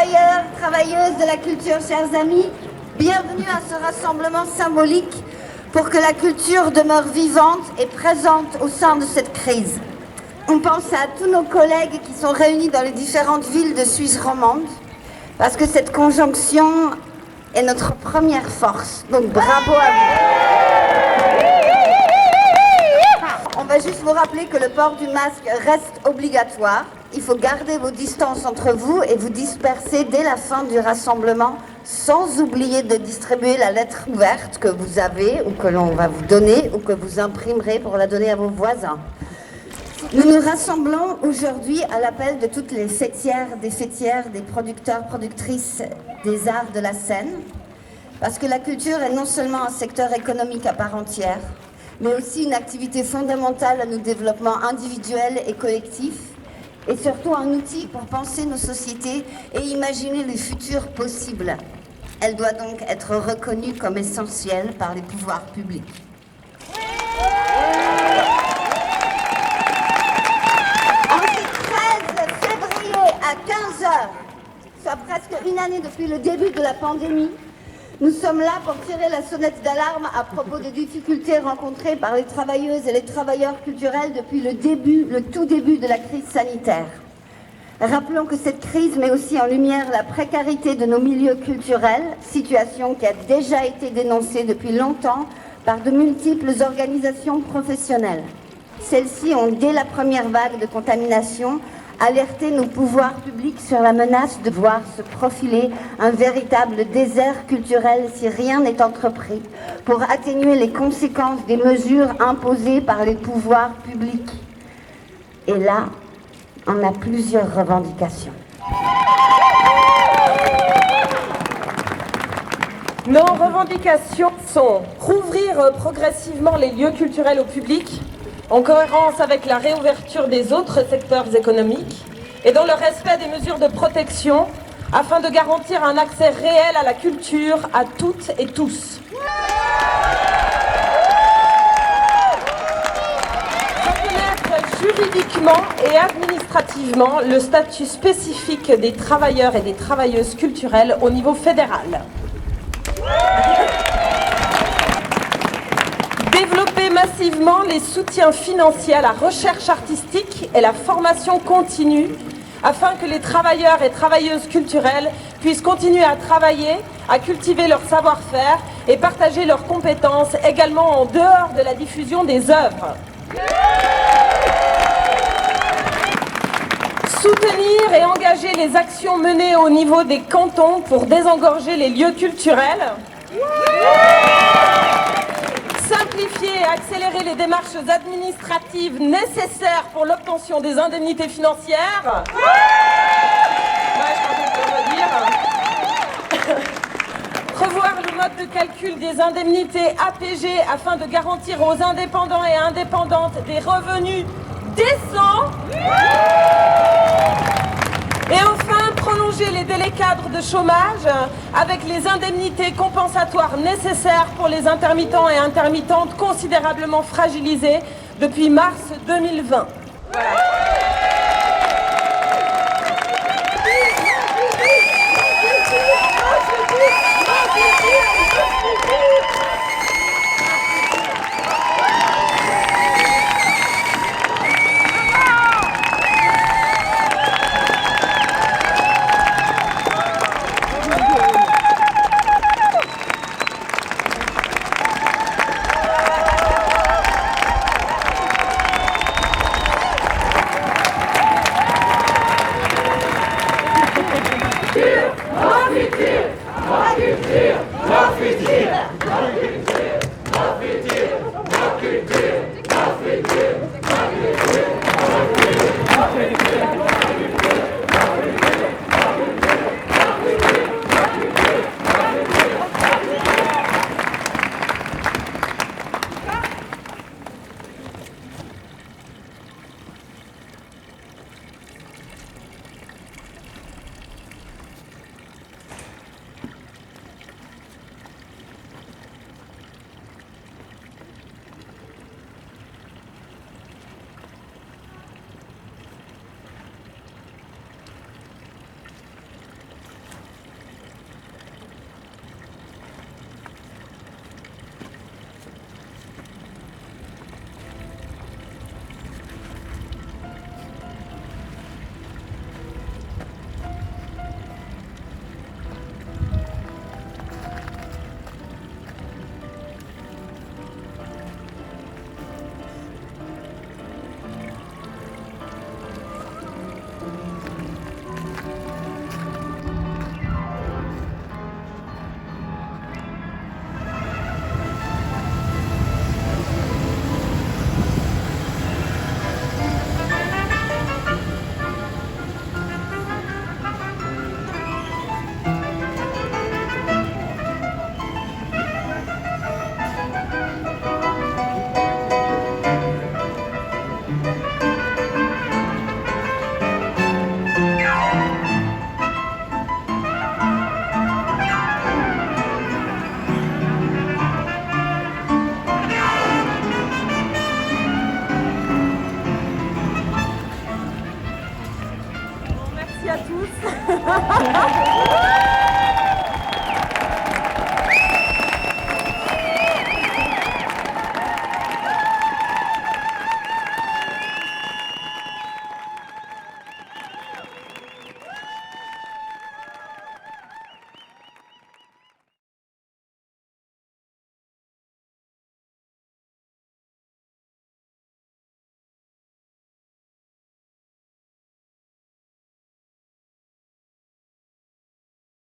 travailleurs, travailleuses de la culture, chers amis, bienvenue à ce rassemblement symbolique pour que la culture demeure vivante et présente au sein de cette crise. On pense à tous nos collègues qui sont réunis dans les différentes villes de Suisse romande, parce que cette conjonction est notre première force. Donc bravo à vous. On va juste vous rappeler que le port du masque reste obligatoire. Il faut garder vos distances entre vous et vous disperser dès la fin du rassemblement, sans oublier de distribuer la lettre ouverte que vous avez ou que l'on va vous donner ou que vous imprimerez pour la donner à vos voisins. Nous nous rassemblons aujourd'hui à l'appel de toutes les fêtières, des producteurs, productrices des arts de la scène, parce que la culture est non seulement un secteur économique à part entière, mais aussi une activité fondamentale à nos développements individuels et collectifs, et surtout un outil pour penser nos sociétés et imaginer les futurs possibles. Elle doit donc être reconnue comme essentielle par les pouvoirs publics. À 15h, soit presque une année depuis le début de la pandémie, nous sommes là pour tirer la sonnette d'alarme à propos des difficultés rencontrées par les travailleuses et les travailleurs culturels depuis le tout début de la crise sanitaire. Rappelons que cette crise met aussi en lumière la précarité de nos milieux culturels, situation qui a déjà été dénoncée depuis longtemps par de multiples organisations professionnelles. Celles-ci ont, dès la première vague de contamination, alerter nos pouvoirs publics sur la menace de voir se profiler un véritable désert culturel si rien n'est entrepris pour atténuer les conséquences des mesures imposées par les pouvoirs publics. Et là, on a plusieurs revendications. Nos revendications sont rouvrir progressivement les lieux culturels au public, en cohérence avec la réouverture des autres secteurs économiques et dans le respect des mesures de protection afin de garantir un accès réel à la culture à toutes et tous. Reconnaître juridiquement et administrativement le statut spécifique des travailleurs et des travailleuses culturelles au niveau fédéral. Développer massivement les soutiens financiers à la recherche artistique et la formation continue afin que les travailleurs et travailleuses culturelles puissent continuer à travailler, à cultiver leur savoir-faire et partager leurs compétences également en dehors de la diffusion des œuvres. Soutenir et engager les actions menées au niveau des cantons pour désengorger les lieux culturels. Simplifier et accélérer les démarches administratives nécessaires pour l'obtention des indemnités financières. Revoir le mode de calcul des indemnités APG afin de garantir aux indépendants et indépendantes des revenus décents. Et enfin, prolonger les délais cadres de chômage avec les indemnités compensatoires nécessaires pour les intermittents et intermittentes considérablement fragilisés depuis mars 2020. Voilà.